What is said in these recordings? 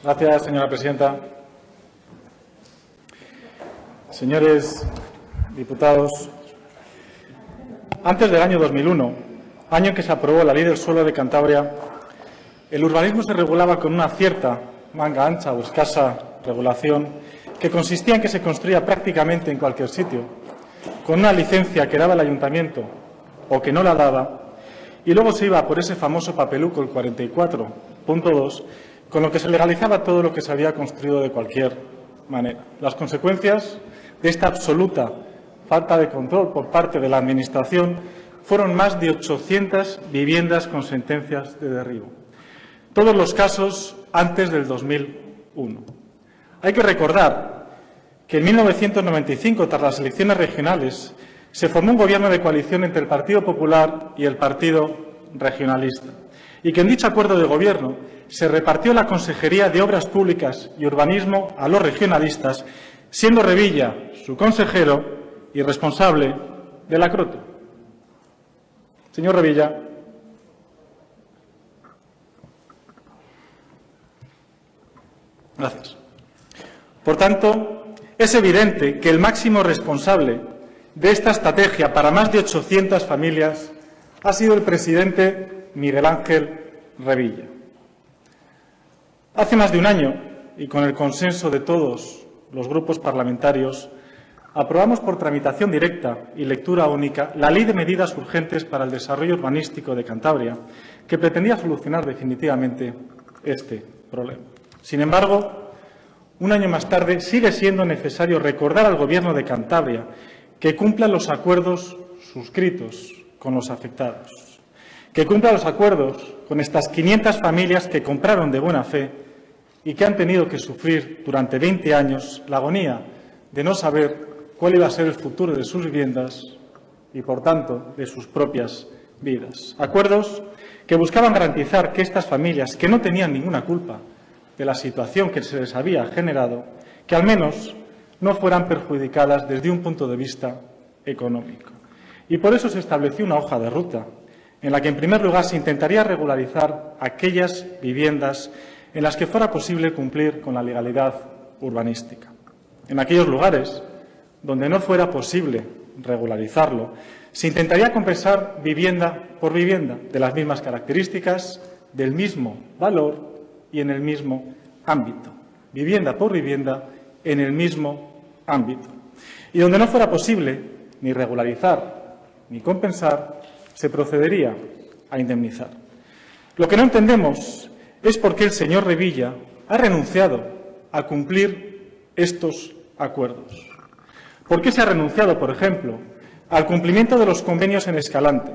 Gracias, señora presidenta. Señores diputados, antes del año 2001, año en que se aprobó la Ley del Suelo de Cantabria, el urbanismo se regulaba con una cierta manga ancha o escasa regulación que consistía en que se construía prácticamente en cualquier sitio, con una licencia que daba el ayuntamiento o que no la daba, y luego se iba por ese famoso papeluco, el 44.2, con lo que se legalizaba todo lo que se había construido de cualquier manera. Las consecuencias de esta absoluta falta de control por parte de la Administración fueron más de 800 viviendas con sentencias de derribo. Todos los casos antes del 2001. Hay que recordar que en 1995, tras las elecciones regionales, se formó un gobierno de coalición entre el Partido Popular y el Partido Regionalista, y que en dicho acuerdo de gobierno se repartió la Consejería de Obras Públicas y Urbanismo a los regionalistas, siendo Revilla su consejero y responsable de la Croto. Señor Revilla. Gracias. Por tanto, es evidente que el máximo responsable de esta estrategia para más de 800 familias ha sido el presidente Miguel Ángel Revilla. Hace más de un año, y con el consenso de todos los grupos parlamentarios, aprobamos por tramitación directa y lectura única la Ley de Medidas Urgentes para el Desarrollo Urbanístico de Cantabria, que pretendía solucionar definitivamente este problema. Sin embargo, un año más tarde sigue siendo necesario recordar al Gobierno de Cantabria que cumpla los acuerdos suscritos con los afectados, que cumpla los acuerdos con estas 500 familias que compraron de buena fe y que han tenido que sufrir durante 20 años la agonía de no saber cuál iba a ser el futuro de sus viviendas y, por tanto, de sus propias vidas. Acuerdos que buscaban garantizar que estas familias, que no tenían ninguna culpa de la situación que se les había generado, que al menos no fueran perjudicadas desde un punto de vista económico. Y por eso se estableció una hoja de ruta en la que, en primer lugar, se intentaría regularizar aquellas viviendas en las que fuera posible cumplir con la legalidad urbanística. En aquellos lugares donde no fuera posible regularizarlo, se intentaría compensar vivienda por vivienda de las mismas características, del mismo valor y en el mismo ámbito. Vivienda por vivienda en el mismo ámbito. Y donde no fuera posible ni regularizar ni compensar, se procedería a indemnizar. Lo que no entendemos es por qué el señor Revilla ha renunciado a cumplir estos acuerdos. ¿Por qué se ha renunciado, por ejemplo, al cumplimiento de los convenios en Escalante?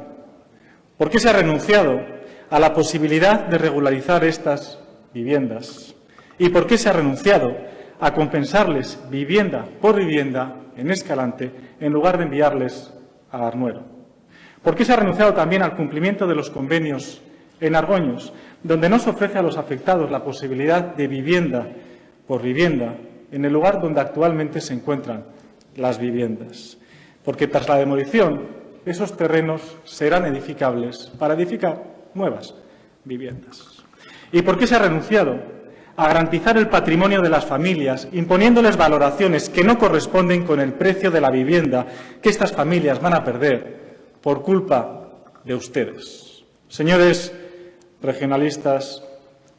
¿Por qué se ha renunciado a la posibilidad de regularizar estas viviendas? ¿Y por qué se ha renunciado a compensarles vivienda por vivienda en Escalante en lugar de enviarles a Arnuero? ¿Por qué se ha renunciado también al cumplimiento de los convenios en Argoños, donde no se ofrece a los afectados la posibilidad de vivienda por vivienda en el lugar donde actualmente se encuentran las viviendas? Porque tras la demolición, esos terrenos serán edificables para edificar nuevas viviendas. ¿Y por qué se ha renunciado a garantizar el patrimonio de las familias, imponiéndoles valoraciones que no corresponden con el precio de la vivienda que estas familias van a perder por culpa de ustedes? Señores regionalistas,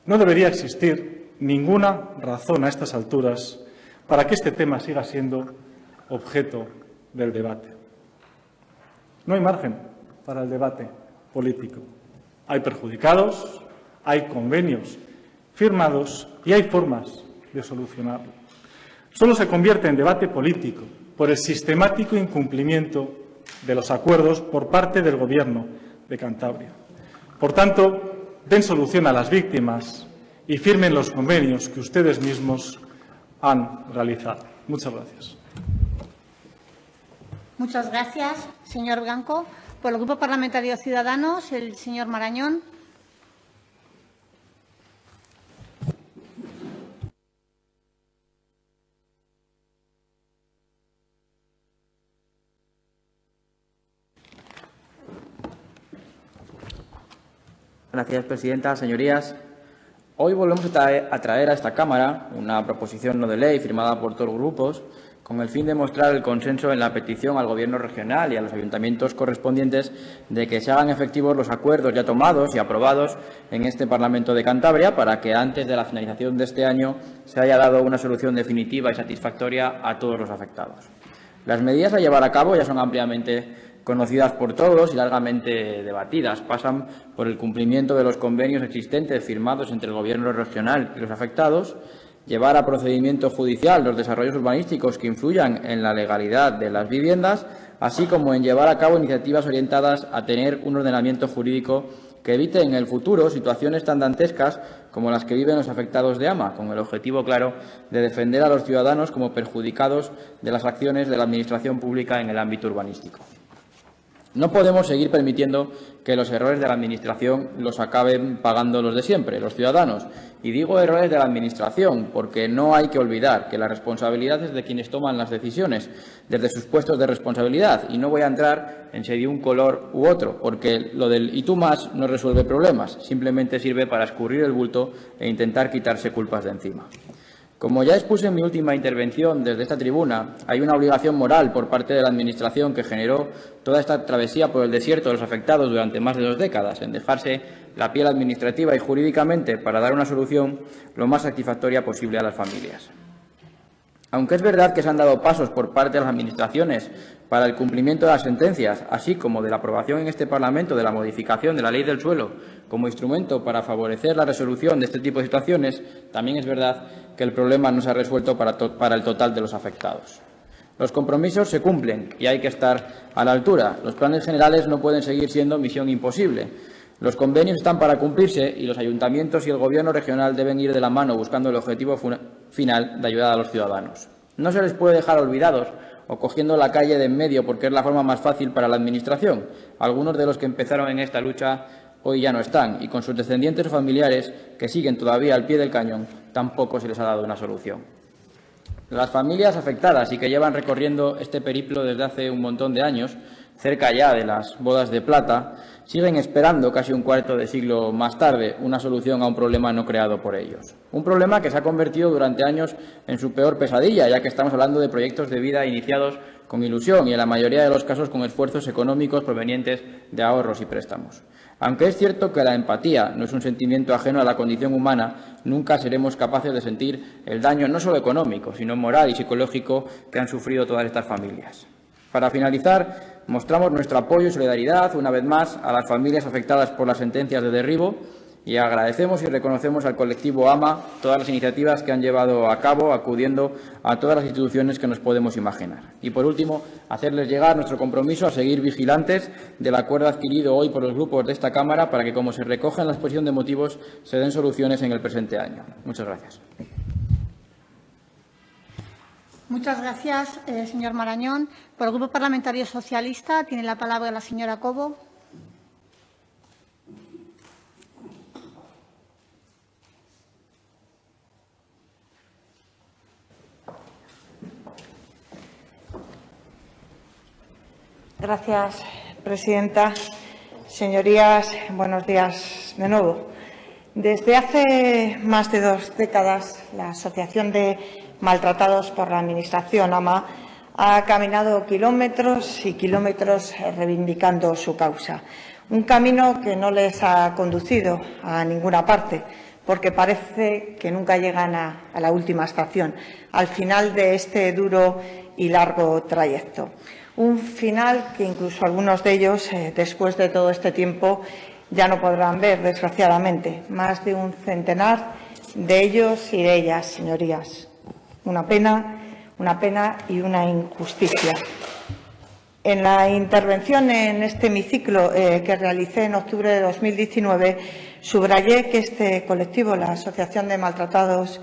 no debería existir ninguna razón a estas alturas para que este tema siga siendo objeto del debate. No hay margen para el debate político. Hay perjudicados, hay convenios firmados y hay formas de solucionarlo. Solo se convierte en debate político por el sistemático incumplimiento de los acuerdos por parte del Gobierno de Cantabria. Por tanto, den solución a las víctimas y firmen los convenios que ustedes mismos han realizado. Muchas gracias. Muchas gracias, señor Blanco. Por el Grupo Parlamentario Ciudadanos, el señor Marañón. Gracias, presidenta. Señorías, Hoy volvemos a traer a esta Cámara una proposición no de ley firmada por todos los grupos con el fin de mostrar el consenso en la petición al Gobierno regional y a los ayuntamientos correspondientes de que se hagan efectivos los acuerdos ya tomados y aprobados en este Parlamento de Cantabria para que antes de la finalización de este año se haya dado una solución definitiva y satisfactoria a todos los afectados. Las medidas a llevar a cabo ya son ampliamente conocidas por todos y largamente debatidas. Pasan por el cumplimiento de los convenios existentes firmados entre el Gobierno regional y los afectados, llevar a procedimiento judicial los desarrollos urbanísticos que influyan en la legalidad de las viviendas, así como en llevar a cabo iniciativas orientadas a tener un ordenamiento jurídico que evite en el futuro situaciones tan dantescas como las que viven los afectados de AMA, con el objetivo claro de defender a los ciudadanos como perjudicados de las acciones de la Administración pública en el ámbito urbanístico. No podemos seguir permitiendo que los errores de la Administración los acaben pagando los de siempre, los ciudadanos. Y digo errores de la Administración porque no hay que olvidar que la responsabilidad es de quienes toman las decisiones, desde sus puestos de responsabilidad. Y no voy a entrar en si de un color u otro, porque lo del "y tú más" no resuelve problemas, simplemente sirve para escurrir el bulto e intentar quitarse culpas de encima. Como ya expuse en mi última intervención desde esta tribuna, hay una obligación moral por parte de la Administración que generó toda esta travesía por el desierto de los afectados durante más de 2 décadas, en dejarse la piel administrativa y jurídicamente para dar una solución lo más satisfactoria posible a las familias. Aunque es verdad que se han dado pasos por parte de las administraciones para el cumplimiento de las sentencias, así como de la aprobación en este Parlamento de la modificación de la Ley del Suelo como instrumento para favorecer la resolución de este tipo de situaciones, también es verdad que el problema no se ha resuelto para el total de los afectados. Los compromisos se cumplen y hay que estar a la altura. Los planes generales no pueden seguir siendo misión imposible. Los convenios están para cumplirse y los ayuntamientos y el Gobierno regional deben ir de la mano buscando el objetivo final de ayudar a los ciudadanos. No se les puede dejar olvidados o cogiendo la calle de en medio porque es la forma más fácil para la Administración. Algunos de los que empezaron en esta lucha hoy ya no están y con sus descendientes o familiares que siguen todavía al pie del cañón tampoco se les ha dado una solución. Las familias afectadas y que llevan recorriendo este periplo desde hace un montón de años, cerca ya de las bodas de plata, siguen esperando casi un cuarto de siglo más tarde una solución a un problema no creado por ellos. Un problema que se ha convertido durante años en su peor pesadilla, ya que estamos hablando de proyectos de vida iniciados con ilusión y en la mayoría de los casos con esfuerzos económicos provenientes de ahorros y préstamos. Aunque es cierto que la empatía no es un sentimiento ajeno a la condición humana, nunca seremos capaces de sentir el daño no solo económico, sino moral y psicológico que han sufrido todas estas familias. Para finalizar, mostramos nuestro apoyo y solidaridad, una vez más, a las familias afectadas por las sentencias de derribo y agradecemos y reconocemos al colectivo AMA todas las iniciativas que han llevado a cabo, acudiendo a todas las instituciones que nos podemos imaginar. Y, por último, hacerles llegar nuestro compromiso a seguir vigilantes del acuerdo adquirido hoy por los grupos de esta Cámara para que, como se recoge en la exposición de motivos, se den soluciones en el presente año. Muchas gracias. Muchas gracias, señor Marañón. Por el Grupo Parlamentario Socialista tiene la palabra la señora Cobo. Gracias, presidenta. Señorías, buenos días de nuevo. Desde hace más de 2 décadas, la Asociación de Maltratados por la Administración, AMA, ha caminado kilómetros y kilómetros reivindicando su causa. Un camino que no les ha conducido a ninguna parte, porque parece que nunca llegan a la última estación, al final de este duro y largo trayecto. Un final que incluso algunos de ellos, después de todo este tiempo, ya no podrán ver, desgraciadamente. Más de un centenar de ellos y de ellas, señorías. Una pena y una injusticia. En la intervención en este hemiciclo que realicé en octubre de 2019, subrayé que este colectivo, la Asociación de Maltratados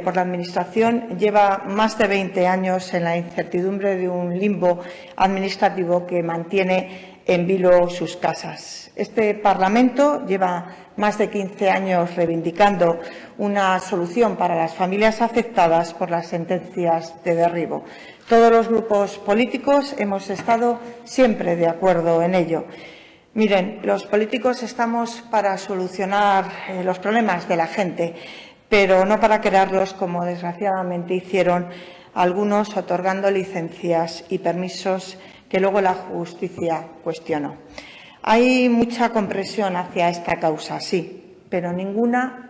por la Administración, lleva más de 20 años en la incertidumbre de un limbo administrativo que mantiene en vilo sus casas. Este Parlamento lleva más de 15 años reivindicando una solución para las familias afectadas por las sentencias de derribo. Todos los grupos políticos hemos estado siempre de acuerdo en ello. Miren, los políticos estamos para solucionar los problemas de la gente, pero no para crearlos como desgraciadamente hicieron algunos, otorgando licencias y permisos que luego la justicia cuestionó. Hay mucha compresión hacia esta causa, sí, pero ninguna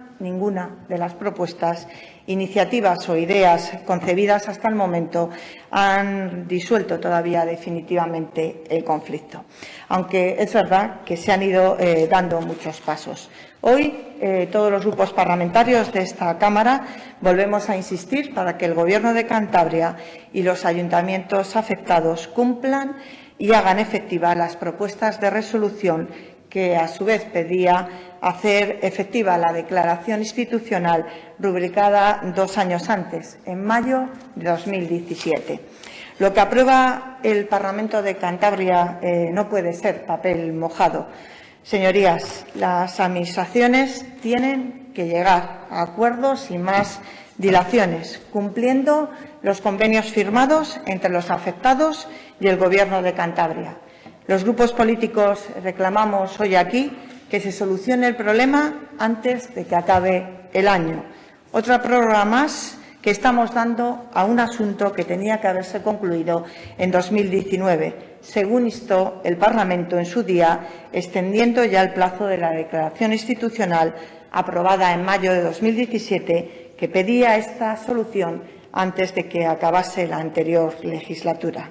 de las propuestas, iniciativas o ideas concebidas hasta el momento han disuelto todavía definitivamente el conflicto, aunque es verdad que se han ido dando muchos pasos. Hoy, todos los grupos parlamentarios de esta Cámara volvemos a insistir para que el Gobierno de Cantabria y los ayuntamientos afectados cumplan y hagan efectivas las propuestas de resolución que, a su vez, pedía hacer efectiva la declaración institucional rubricada 2 años antes, en mayo de 2017. Lo que aprueba el Parlamento de Cantabria no puede ser papel mojado. Señorías, las administraciones tienen que llegar a acuerdos sin más dilaciones, cumpliendo los convenios firmados entre los afectados y el Gobierno de Cantabria. Los grupos políticos reclamamos hoy aquí que se solucione el problema antes de que acabe el año. Otra prórroga más que estamos dando a un asunto que tenía que haberse concluido en 2019, según instó el Parlamento en su día, extendiendo ya el plazo de la declaración institucional aprobada en mayo de 2017, que pedía esta solución antes de que acabase la anterior legislatura.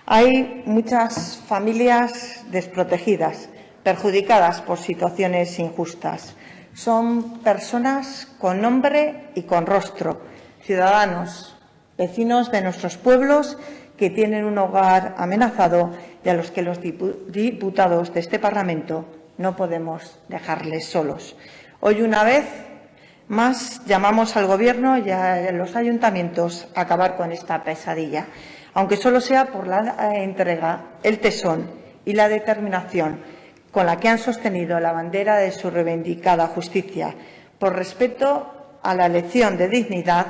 Hay muchas familias desprotegidas, perjudicadas por situaciones injustas. Son personas con nombre y con rostro, ciudadanos, vecinos de nuestros pueblos que tienen un hogar amenazado y a los que los diputados de este Parlamento no podemos dejarles solos. Hoy, una vez más, llamamos al Gobierno y a los ayuntamientos a acabar con esta pesadilla, aunque solo sea por la entrega, el tesón y la determinación con la que han sostenido la bandera de su reivindicada justicia, por respeto a la lección de dignidad,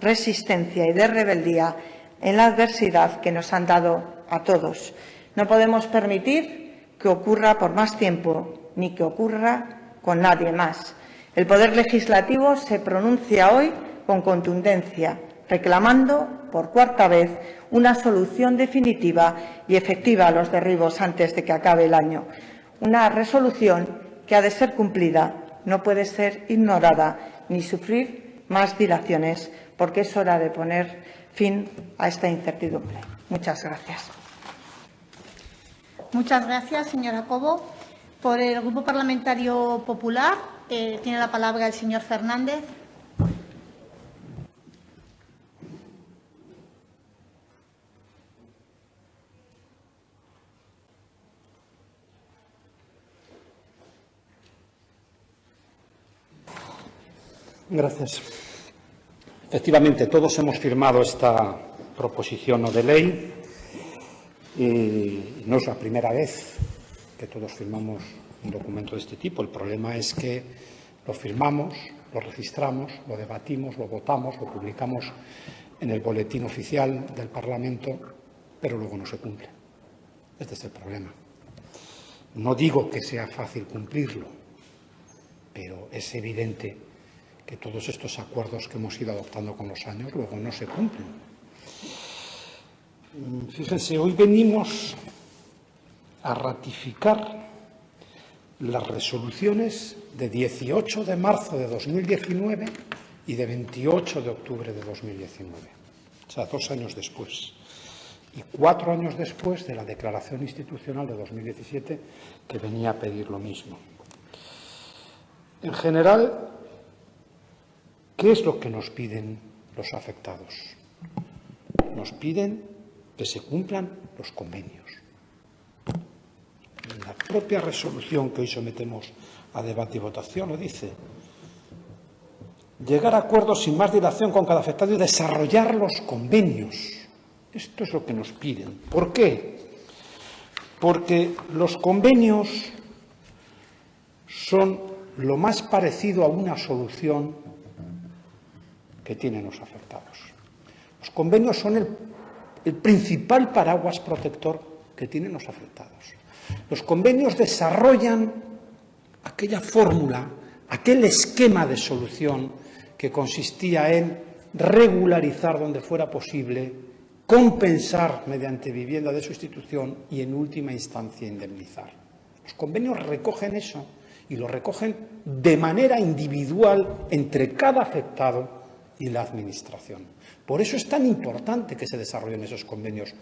resistencia y de rebeldía en la adversidad que nos han dado a todos. No podemos permitir que ocurra por más tiempo, ni que ocurra con nadie más. El Poder Legislativo se pronuncia hoy con contundencia, reclamando por 4ª vez una solución definitiva y efectiva a los derribos antes de que acabe el año. Una resolución que ha de ser cumplida, no puede ser ignorada ni sufrir más dilaciones, porque es hora de poner fin a esta incertidumbre. Muchas gracias. Muchas gracias, señora Cobo. Por el Grupo Parlamentario Popular tiene la palabra el señor Fernández. Gracias. Efectivamente, todos hemos firmado esta proposición no de ley y no es la primera vez que todos firmamos un documento de este tipo. El problema es que lo firmamos, lo registramos, lo debatimos, lo votamos, lo publicamos en el boletín oficial del Parlamento, pero luego no se cumple. Este es el problema. No digo que sea fácil cumplirlo, pero es evidente que todos estos acuerdos que hemos ido adoptando con los años luego no se cumplen. Fíjense, hoy venimos a ratificar las resoluciones de 18 de marzo de 2019 y de 28 de octubre de 2019, o sea, 2 años después, y 4 años después de la declaración institucional de 2017, que venía a pedir lo mismo. En general, ¿qué es lo que nos piden los afectados? Nos piden que se cumplan los convenios. La propia resolución que hoy sometemos a debate y votación lo dice. Llegar a acuerdos sin más dilación con cada afectado y desarrollar los convenios. Esto es lo que nos piden. ¿Por qué? Porque los convenios son lo más parecido a una solución que tienen los afectados. Los convenios son el principal paraguas protector que tienen los afectados. Los convenios desarrollan aquella fórmula, aquel esquema de solución que consistía en regularizar donde fuera posible, compensar mediante vivienda de sustitución y, en última instancia, indemnizar. Los convenios recogen eso y lo recogen de manera individual entre cada afectado y la Administración. Por eso es tan importante que se desarrollen esos convenios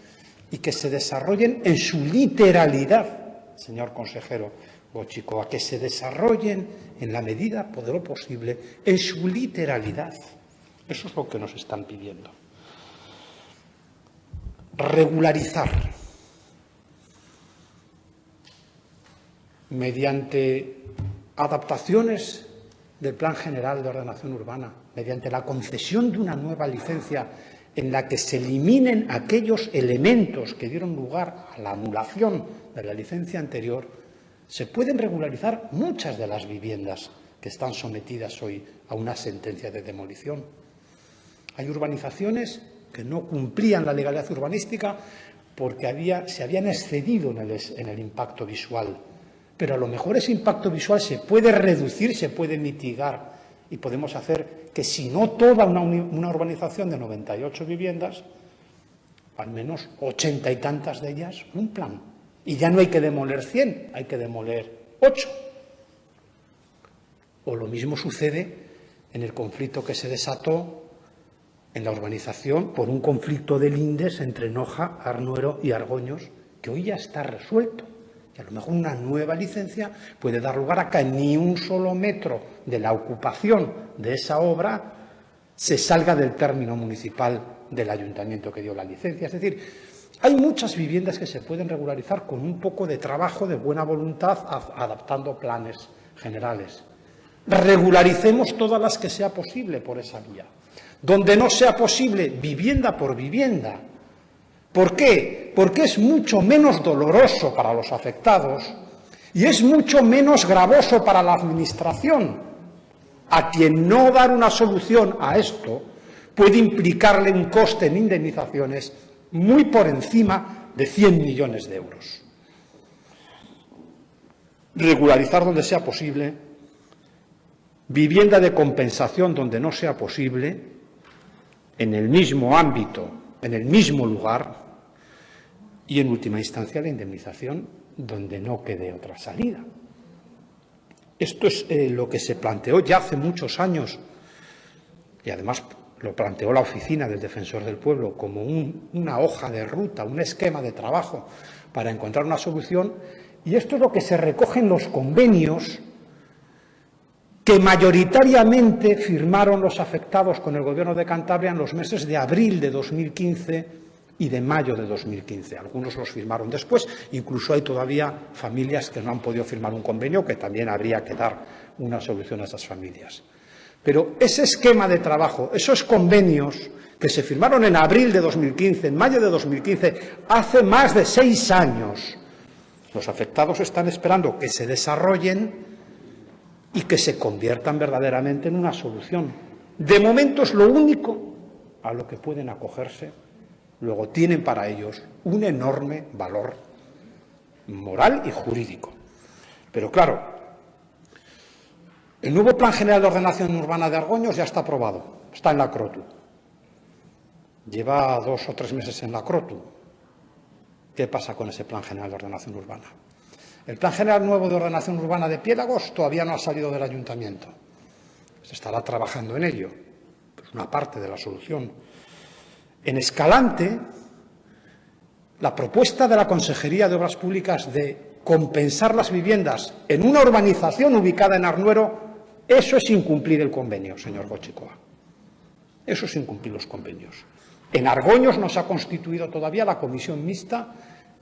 y que se desarrollen en su literalidad, señor consejero Goicoechea, que se desarrollen en la medida de lo posible en su literalidad. Eso es lo que nos están pidiendo. Regularizar mediante adaptaciones del Plan General de Ordenación Urbana, mediante la concesión de una nueva licencia en la que se eliminen aquellos elementos que dieron lugar a la anulación de la licencia anterior, se pueden regularizar muchas de las viviendas que están sometidas hoy a una sentencia de demolición. Hay urbanizaciones que no cumplían la legalidad urbanística porque se habían excedido en el impacto visual. Pero a lo mejor ese impacto visual se puede reducir, se puede mitigar y podemos hacer que, si no toda una urbanización de 98 viviendas, al menos 80 y tantas de ellas cumplan. Y ya no hay que demoler 100, hay que demoler 8. O lo mismo sucede en el conflicto que se desató en la urbanización por un conflicto de lindes entre Noja, Arnuero y Argoños, que hoy ya está resuelto. Y a lo mejor una nueva licencia puede dar lugar a que ni un solo metro de la ocupación de esa obra se salga del término municipal del ayuntamiento que dio la licencia. Es decir, hay muchas viviendas que se pueden regularizar con un poco de trabajo, de buena voluntad, adaptando planes generales. Regularicemos todas las que sea posible por esa vía. Donde no sea posible, vivienda por vivienda. ¿Por qué? Porque es mucho menos doloroso para los afectados y es mucho menos gravoso para la Administración, a quien no dar una solución a esto puede implicarle un coste en indemnizaciones muy por encima de 100 millones de euros. Regularizar donde sea posible, vivienda de compensación donde no sea posible, en el mismo ámbito, en el mismo lugar, y en última instancia la indemnización donde no quede otra salida. Esto es lo que se planteó ya hace muchos años y además lo planteó la Oficina del Defensor del Pueblo como una hoja de ruta, un esquema de trabajo para encontrar una solución, y esto es lo que se recoge en los convenios que mayoritariamente firmaron los afectados con el Gobierno de Cantabria en los meses de abril de 2015 y de mayo de 2015. Algunos los firmaron después, incluso hay todavía familias que no han podido firmar un convenio, que también habría que dar una solución a esas familias. Pero ese esquema de trabajo, esos convenios que se firmaron en abril de 2015, en mayo de 2015, hace más de 6 años, los afectados están esperando que se desarrollen y que se conviertan verdaderamente en una solución. De momento es lo único a lo que pueden acogerse. Luego tienen para ellos un enorme valor moral y jurídico. Pero claro, el nuevo Plan General de Ordenación Urbana de Argoños ya está aprobado, está en la CROTU. Lleva 2 o 3 meses en la CROTU. ¿Qué pasa con ese Plan General de Ordenación Urbana? El Plan General nuevo de Ordenación Urbana de Piélagos todavía no ha salido del Ayuntamiento. Se estará trabajando en ello. Es una parte de la solución. En Escalante, la propuesta de la Consejería de Obras Públicas de compensar las viviendas en una urbanización ubicada en Arnuero, eso es incumplir el convenio, señor Goicoechea. Eso es incumplir los convenios. En Argoños no se ha constituido todavía la comisión mixta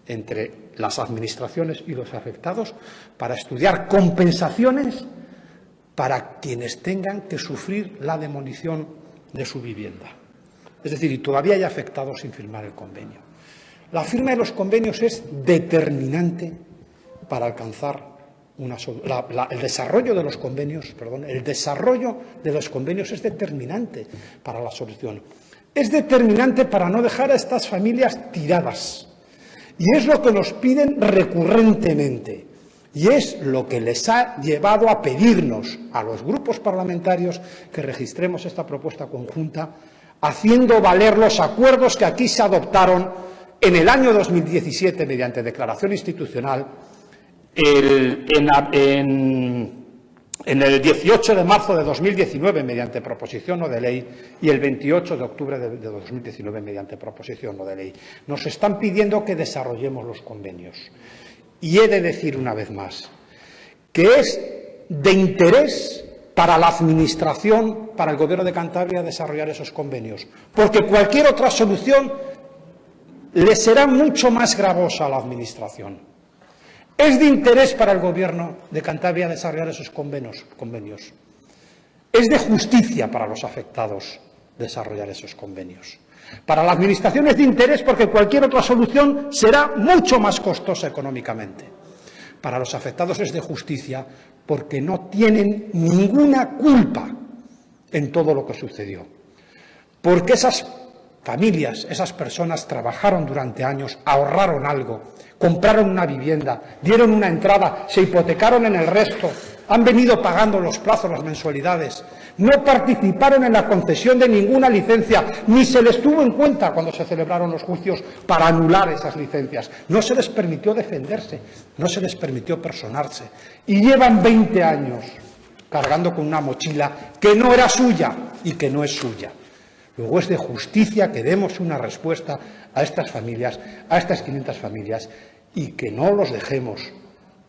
entre las administraciones y los afectados para estudiar compensaciones para quienes tengan que sufrir la demolición de su vivienda. Es decir, y todavía hay afectados sin firmar el convenio. La firma de los convenios es determinante para alcanzar el desarrollo de los convenios, el desarrollo de los convenios es determinante para la solución. Es determinante para no dejar a estas familias tiradas. Y es lo que nos piden recurrentemente. Y es lo que les ha llevado a pedirnos a los grupos parlamentarios que registremos esta propuesta conjunta, haciendo valer los acuerdos que aquí se adoptaron en el año 2017 mediante declaración institucional, en el 18 de marzo de 2019 mediante proposición no de ley y el 28 de octubre de 2019 mediante proposición no de ley. Nos están pidiendo que desarrollemos los convenios. Y he de decir una vez más que es de interés para la Administración, para el Gobierno de Cantabria, desarrollar esos convenios, porque cualquier otra solución le será mucho más gravosa a la Administración. Es de interés para el Gobierno de Cantabria desarrollar esos convenios. Es de justicia para los afectados desarrollar esos convenios. Para la Administración es de interés porque cualquier otra solución será mucho más costosa económicamente. Para los afectados es de justicia porque no tienen ninguna culpa en todo lo que sucedió. Porque esas familias, esas personas trabajaron durante años, ahorraron algo, compraron una vivienda, dieron una entrada, se hipotecaron en el resto, han venido pagando los plazos, las mensualidades, no participaron en la concesión de ninguna licencia, ni se les tuvo en cuenta cuando se celebraron los juicios para anular esas licencias. No se les permitió defenderse, no se les permitió personarse. Y llevan 20 años cargando con una mochila que no era suya y que no es suya. Luego es de justicia que demos una respuesta a estas familias, a estas 500 familias, y que no los dejemos,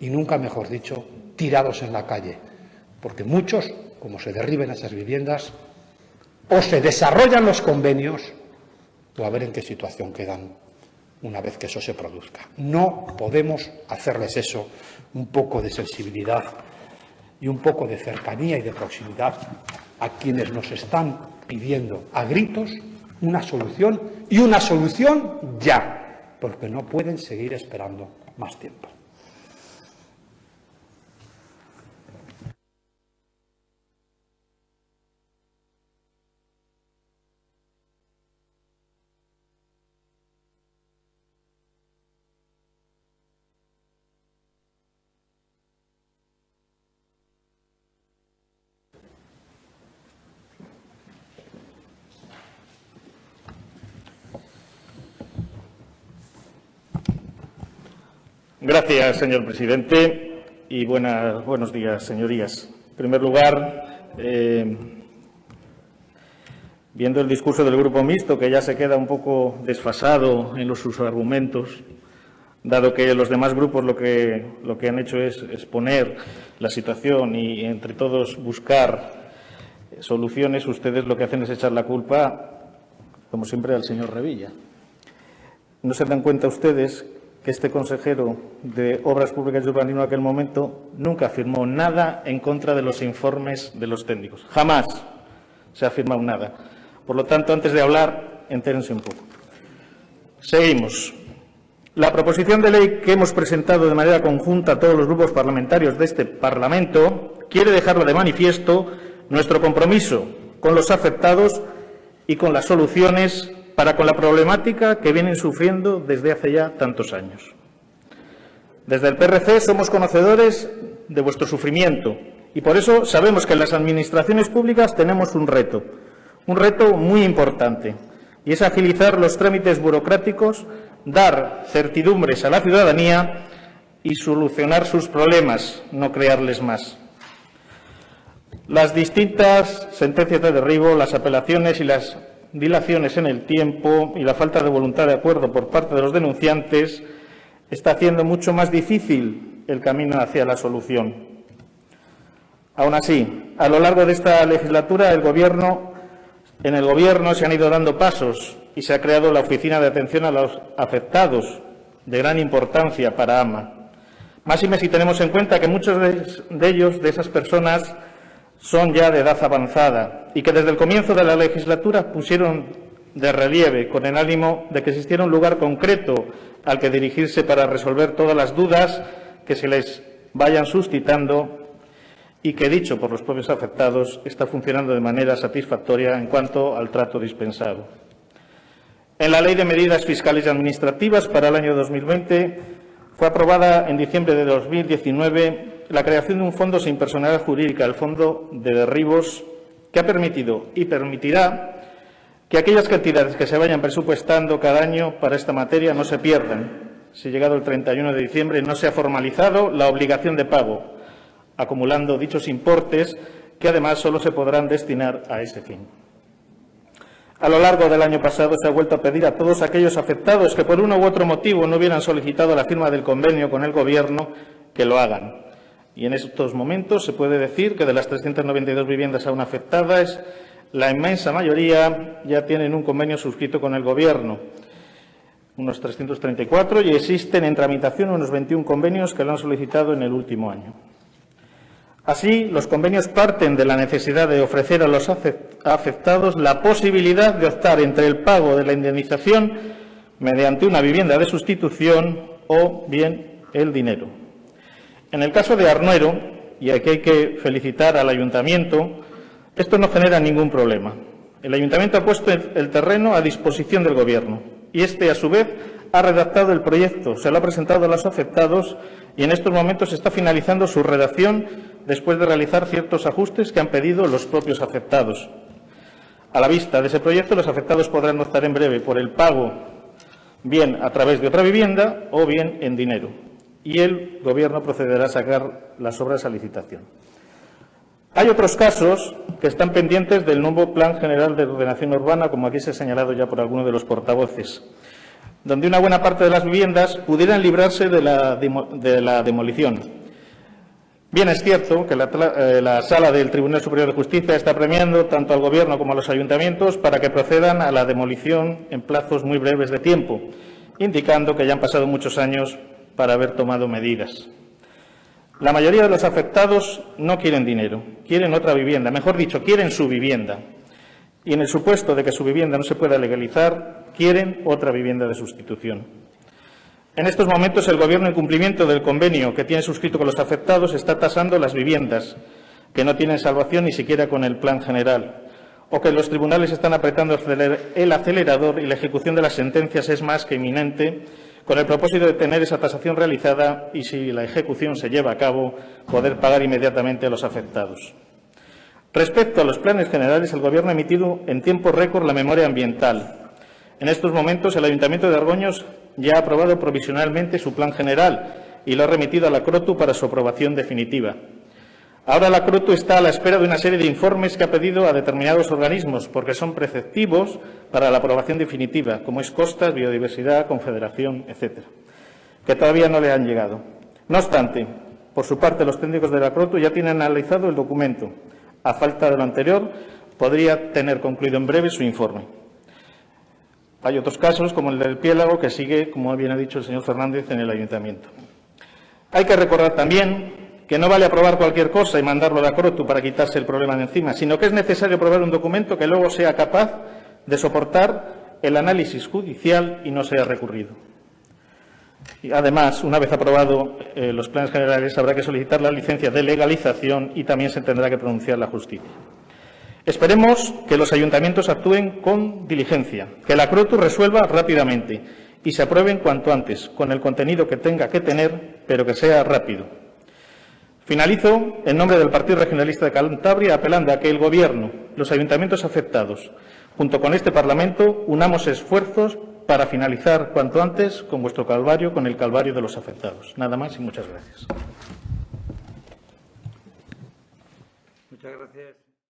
y nunca mejor dicho, tirados en la calle. Porque muchos, como se derriben esas viviendas, o se desarrollan los convenios, o a ver en qué situación quedan una vez que eso se produzca. No podemos hacerles eso, un poco de sensibilidad y un poco de cercanía y de proximidad a quienes nos están pidiendo a gritos una solución, y una solución ya, porque no pueden seguir esperando más tiempo. Gracias, señor presidente, y buenos días, señorías. En primer lugar, viendo el discurso del Grupo Mixto, que ya se queda un poco desfasado en sus argumentos, dado que los demás grupos lo que han hecho es exponer la situación y entre todos buscar soluciones, ustedes lo que hacen es echar la culpa, como siempre, al señor Revilla. ¿No se dan cuenta ustedes que este consejero de Obras Públicas y Urbanismo en aquel momento nunca firmó nada en contra de los informes de los técnicos? Jamás se ha firmado nada. Por lo tanto, antes de hablar, entérense un poco. Seguimos. La proposición de ley que hemos presentado de manera conjunta a todos los grupos parlamentarios de este Parlamento quiere dejarlo de manifiesto nuestro compromiso con los afectados y con las soluciones para con la problemática que vienen sufriendo desde hace ya tantos años. Desde el PRC somos conocedores de vuestro sufrimiento y por eso sabemos que en las administraciones públicas tenemos un reto muy importante, y es agilizar los trámites burocráticos, dar certidumbres a la ciudadanía y solucionar sus problemas, no crearles más. Las distintas sentencias de derribo, las apelaciones y las dilaciones en el tiempo y la falta de voluntad de acuerdo por parte de los denunciantes está haciendo mucho más difícil el camino hacia la solución. Aún así, a lo largo de esta legislatura, en el Gobierno se han ido dando pasos y se ha creado la Oficina de Atención a los Afectados, de gran importancia para AMA. Máxime si tenemos en cuenta que muchos de ellos, de esas personas, son ya de edad avanzada y que desde el comienzo de la legislatura pusieron de relieve con el ánimo de que existiera un lugar concreto al que dirigirse para resolver todas las dudas que se les vayan suscitando y que, dicho por los propios afectados, está funcionando de manera satisfactoria en cuanto al trato dispensado. En la Ley de Medidas Fiscales y Administrativas para el año 2020 fue aprobada en diciembre de 2019 la creación de un fondo sin personalidad jurídica, el Fondo de Derribos, que ha permitido y permitirá que aquellas cantidades que se vayan presupuestando cada año para esta materia no se pierdan, si llegado el 31 de diciembre no se ha formalizado la obligación de pago, acumulando dichos importes que además solo se podrán destinar a ese fin. A lo largo del año pasado se ha vuelto a pedir a todos aquellos afectados que por uno u otro motivo no hubieran solicitado la firma del convenio con el Gobierno que lo hagan. Y en estos momentos se puede decir que de las 392 viviendas aún afectadas, la inmensa mayoría ya tienen un convenio suscrito con el Gobierno, unos 334, y existen en tramitación unos 21 convenios que lo han solicitado en el último año. Así, los convenios parten de la necesidad de ofrecer a los afectados la posibilidad de optar entre el pago de la indemnización mediante una vivienda de sustitución o bien el dinero. En el caso de Arnuero, y aquí hay que felicitar al Ayuntamiento, esto no genera ningún problema. El Ayuntamiento ha puesto el terreno a disposición del Gobierno y este, a su vez, ha redactado el proyecto, se lo ha presentado a los afectados y en estos momentos se está finalizando su redacción después de realizar ciertos ajustes que han pedido los propios afectados. A la vista de ese proyecto, los afectados podrán optar en breve por el pago bien a través de otra vivienda o bien en dinero. Y el Gobierno procederá a sacar las obras a licitación. Hay otros casos que están pendientes del nuevo Plan General de Ordenación Urbana, como aquí se ha señalado ya por alguno de los portavoces, donde una buena parte de las viviendas pudieran librarse de la demolición. Bien, es cierto que la Sala del Tribunal Superior de Justicia está premiando tanto al Gobierno como a los ayuntamientos para que procedan a la demolición en plazos muy breves de tiempo, indicando que ya han pasado muchos años para haber tomado medidas. La mayoría de los afectados no quieren dinero, quieren otra vivienda, mejor dicho, quieren su vivienda. Y en el supuesto de que su vivienda no se pueda legalizar, quieren otra vivienda de sustitución. En estos momentos, el Gobierno, en cumplimiento del convenio que tiene suscrito con los afectados, está tasando las viviendas que no tienen salvación ni siquiera con el Plan General, o que los tribunales están apretando el acelerador y la ejecución de las sentencias es más que inminente, con el propósito de tener esa tasación realizada y, si la ejecución se lleva a cabo, poder pagar inmediatamente a los afectados. Respecto a los planes generales, el Gobierno ha emitido en tiempo récord la memoria ambiental. En estos momentos, el Ayuntamiento de Argoños ya ha aprobado provisionalmente su plan general y lo ha remitido a la CROTU para su aprobación definitiva. Ahora la CROTU está a la espera de una serie de informes que ha pedido a determinados organismos, porque son preceptivos para la aprobación definitiva, como es Costas, Biodiversidad, Confederación, etcétera, que todavía no le han llegado. No obstante, por su parte, los técnicos de la CROTU ya tienen analizado el documento. A falta de lo anterior, podría tener concluido en breve su informe. Hay otros casos, como el del Piélago, que sigue, como bien ha dicho el señor Fernández, en el Ayuntamiento. Hay que recordar también que no vale aprobar cualquier cosa y mandarlo a la CROTU para quitarse el problema de encima, sino que es necesario aprobar un documento que luego sea capaz de soportar el análisis judicial y no sea recurrido. Y además, una vez aprobados los planes generales, habrá que solicitar la licencia de legalización y también se tendrá que pronunciar la justicia. Esperemos que los ayuntamientos actúen con diligencia, que la CROTU resuelva rápidamente y se aprueben cuanto antes, con el contenido que tenga que tener, pero que sea rápido. Finalizo en nombre del Partido Regionalista de Cantabria apelando a que el Gobierno, los ayuntamientos afectados, junto con este Parlamento, unamos esfuerzos para finalizar cuanto antes con vuestro calvario, con el calvario de los afectados. Nada más y muchas gracias. Muchas gracias.